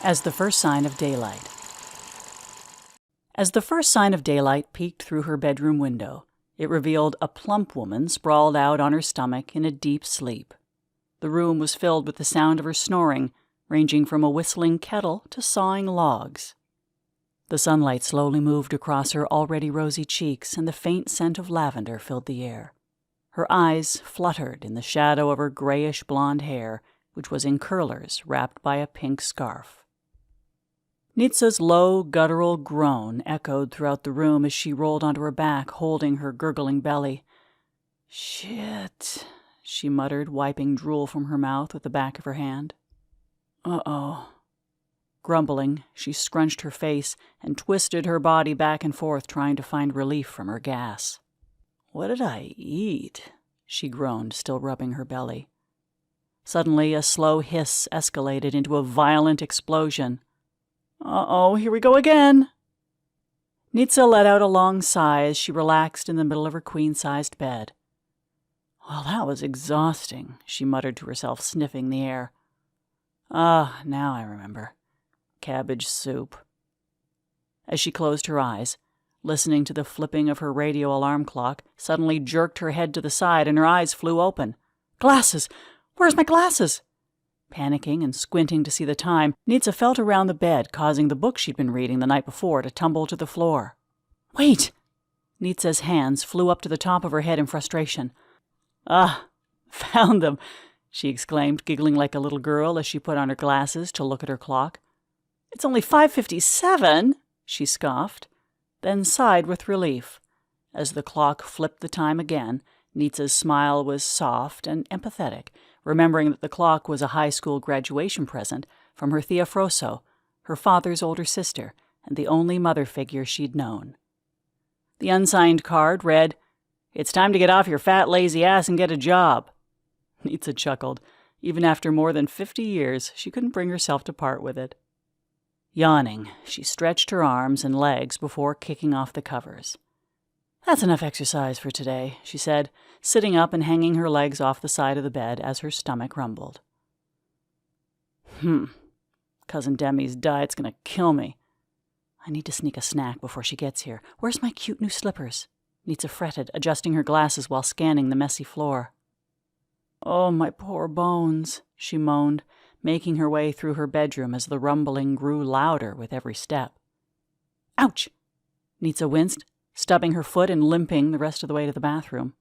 as the first sign of daylight. As the first sign of daylight peeked through her bedroom window, it revealed a plump woman sprawled out on her stomach in a deep sleep. The room was filled with the sound of her snoring, ranging from a whistling kettle to sawing logs. The sunlight slowly moved across her already rosy cheeks, and the faint scent of lavender filled the air. Her eyes fluttered in the shadow of her grayish-blonde hair, which was in curlers wrapped by a pink scarf. Nitsa's low, guttural groan echoed throughout the room as she rolled onto her back, holding her gurgling belly. "Shit," she muttered, wiping drool from her mouth with the back of her hand. "Uh-oh." Grumbling, she scrunched her face and twisted her body back and forth, trying to find relief from her gas. "What did I eat?" she groaned, still rubbing her belly. Suddenly, a slow hiss escalated into a violent explosion. "Uh-oh, here we go again." Nitsa let out a long sigh as she relaxed in the middle of her queen-sized bed. "Well, that was exhausting," she muttered to herself, sniffing the air. "Ah, now I remember. Cabbage soup." As she closed her eyes, listening to the flipping of her radio alarm clock, suddenly jerked her head to the side and her eyes flew open. "Glasses! Where's my glasses?" Panicking and squinting to see the time, Nitsa felt around the bed, causing the book she'd been reading the night before to tumble to the floor. "Wait!" Nitsa's hands flew up to the top of her head in frustration. "Ah, found them!" she exclaimed, giggling like a little girl as she put on her glasses to look at her clock. "It's only 5:57, she scoffed, then sighed with relief. As the clock flipped the time again, Nitsa's smile was soft and empathetic, remembering that the clock was a high school graduation present from her Theia Froso, her father's older sister, and the only mother figure she'd known. The unsigned card read, "It's time to get off your fat, lazy ass and get a job." Nitsa chuckled. Even after more than 50 years, she couldn't bring herself to part with it. Yawning, she stretched her arms and legs before kicking off the covers. "That's enough exercise for today," she said, sitting up and hanging her legs off the side of the bed as her stomach rumbled. Cousin Demi's diet's gonna kill me. I need to sneak a snack before she gets here. Where's my cute new slippers?" Nitsa fretted, adjusting her glasses while scanning the messy floor. "Oh, my poor bones," she moaned, making her way through her bedroom as the rumbling grew louder with every step. "Ouch!" Nitsa winced, stubbing her foot and limping the rest of the way to the bathroom.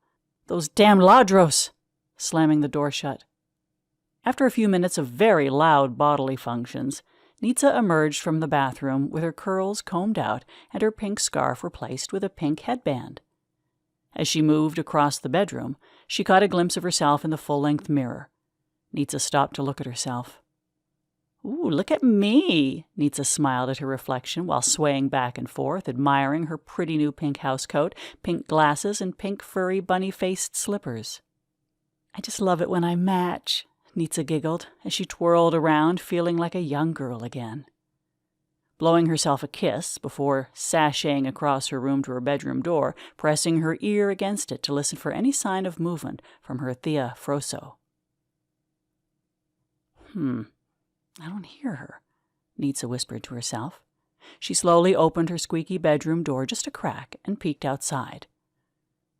"Those damn ladros!" slamming the door shut. After a few minutes of very loud bodily functions, Nitsa emerged from the bathroom with her curls combed out and her pink scarf replaced with a pink headband. As she moved across the bedroom, she caught a glimpse of herself in the full-length mirror. Nitsa stopped to look at herself. "Ooh, look at me!" Nitsa smiled at her reflection while swaying back and forth, admiring her pretty new pink housecoat, pink glasses, and pink furry bunny-faced slippers. "I just love it when I match," Nitsa giggled as she twirled around, feeling like a young girl again. Blowing herself a kiss before sashaying across her room to her bedroom door, pressing her ear against it to listen for any sign of movement from her Theia Froso. I don't hear her," Nitsa whispered to herself. She slowly opened her squeaky bedroom door just a crack and peeked outside.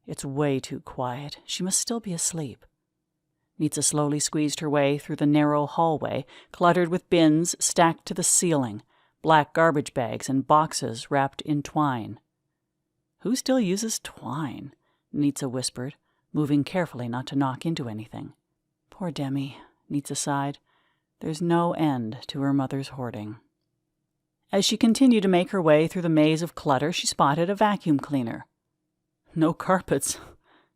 It's way too quiet. She must still be asleep. Nitsa slowly squeezed her way through the narrow hallway, cluttered with bins stacked to the ceiling, black garbage bags and boxes wrapped in twine. "Who still uses twine?" Nitsa whispered, moving carefully not to knock into anything. "Poor Demi," Nitsa sighed. "There's no end to her mother's hoarding." As she continued to make her way through the maze of clutter, she spotted a vacuum cleaner. "No carpets,"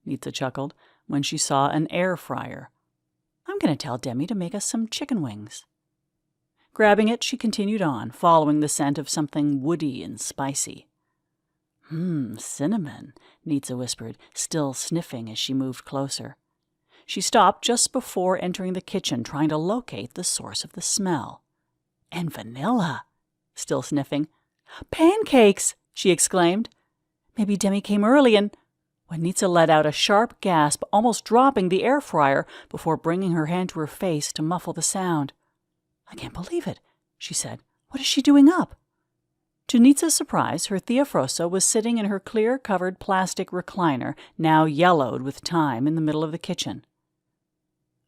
Nitsa chuckled, when she saw an air fryer. "I'm going to tell Demi to make us some chicken wings." Grabbing it, she continued on, following the scent of something woody and spicy. Cinnamon," Nitsa whispered, still sniffing as she moved closer. She stopped just before entering the kitchen, trying to locate the source of the smell. "And vanilla," still sniffing. "Pancakes!" she exclaimed. "Maybe Demi came early and—" when Nitsa let out a sharp gasp, almost dropping the air fryer before bringing her hand to her face to muffle the sound. "I can't believe it. she said. "What is she doing up?" To Nitsa's surprise, her Theia Froso was sitting in her clear-covered plastic recliner, now yellowed with time, in the middle of the kitchen.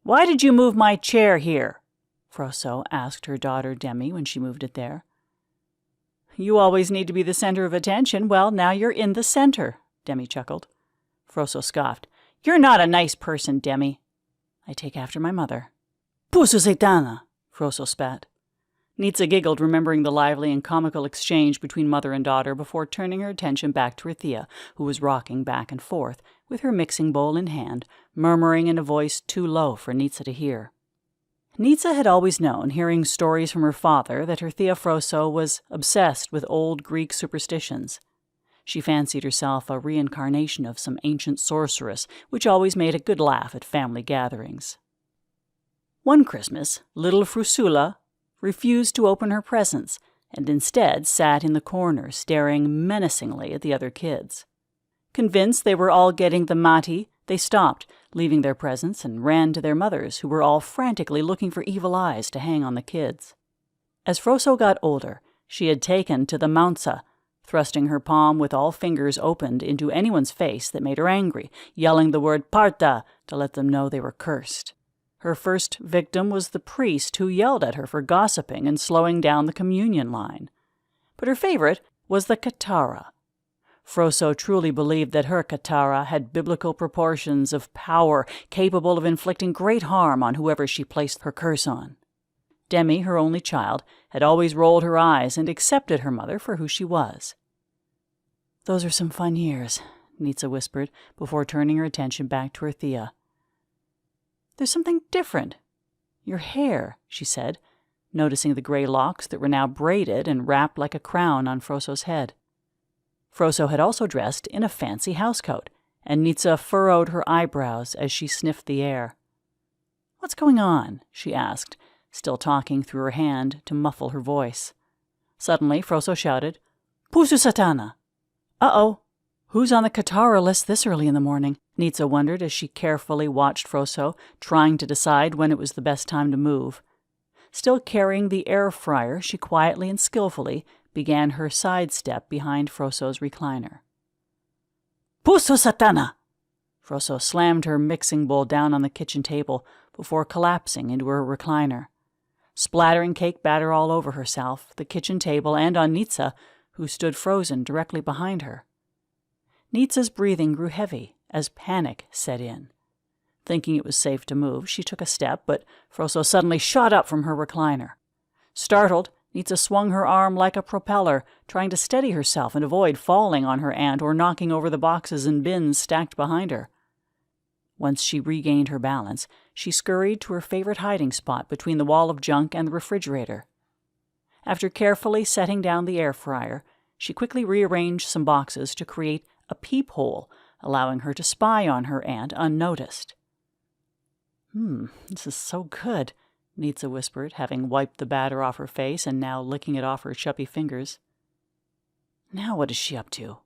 "Why did you move my chair here?" Froso asked her daughter Demi when she moved it there. "You always need to be the center of attention. Well, now you're in the center," Demi chuckled. Froso scoffed. "You're not a nice person, Demi." "I take after my mother." "Pusu Satana," Froso spat. Nitsa giggled, remembering the lively and comical exchange between mother and daughter before turning her attention back to her Theia, who was rocking back and forth, with her mixing bowl in hand, murmuring in a voice too low for Nitsa to hear. Nitsa had always known, hearing stories from her father, that her Theia Froso was obsessed with old Greek superstitions. She fancied herself a reincarnation of some ancient sorceress, which always made a good laugh at family gatherings. One Christmas, little Frusula refused to open her presents and instead sat in the corner staring menacingly at the other kids. Convinced they were all getting the mati, they stopped, leaving their presents, and ran to their mothers, who were all frantically looking for evil eyes to hang on the kids. As Froso got older, she had taken to the maunza, thrusting her palm with all fingers opened into anyone's face that made her angry, yelling the word parta to let them know they were cursed. Her first victim was the priest who yelled at her for gossiping and slowing down the communion line. But her favorite was the katara. Froso truly believed that her katara had biblical proportions of power, capable of inflicting great harm on whoever she placed her curse on. Demi, her only child, had always rolled her eyes and accepted her mother for who she was. "Those are some fun years," Nitsa whispered, before turning her attention back to her Theia. "There's something different. Your hair," she said, noticing the gray locks that were now braided and wrapped like a crown on Froso's head. Froso had also dressed in a fancy housecoat, and Nitsa furrowed her eyebrows as she sniffed the air. "What's going on?" she asked, still talking through her hand to muffle her voice. Suddenly, Froso shouted, "Pusu Satana!" "Uh-oh! Who's on the Katara list this early in the morning?" Nitsa wondered as she carefully watched Froso, trying to decide when it was the best time to move. Still carrying the air fryer, she quietly and skillfully began her sidestep behind Froso's recliner. "Pusu Satana!" Froso slammed her mixing bowl down on the kitchen table before collapsing into her recliner, splattering cake batter all over herself, the kitchen table, and on Nitsa, who stood frozen directly behind her. Nitsa's breathing grew heavy as panic set in. Thinking it was safe to move, she took a step, but Froso suddenly shot up from her recliner. Startled, Nitsa swung her arm like a propeller, trying to steady herself and avoid falling on her aunt or knocking over the boxes and bins stacked behind her. Once she regained her balance, she scurried to her favorite hiding spot between the wall of junk and the refrigerator. After carefully setting down the air fryer, she quickly rearranged some boxes to create a peephole, allowing her to spy on her aunt unnoticed. This is so good," Nitsa whispered, having wiped the batter off her face and now licking it off her chubby fingers. "Now what is she up to?"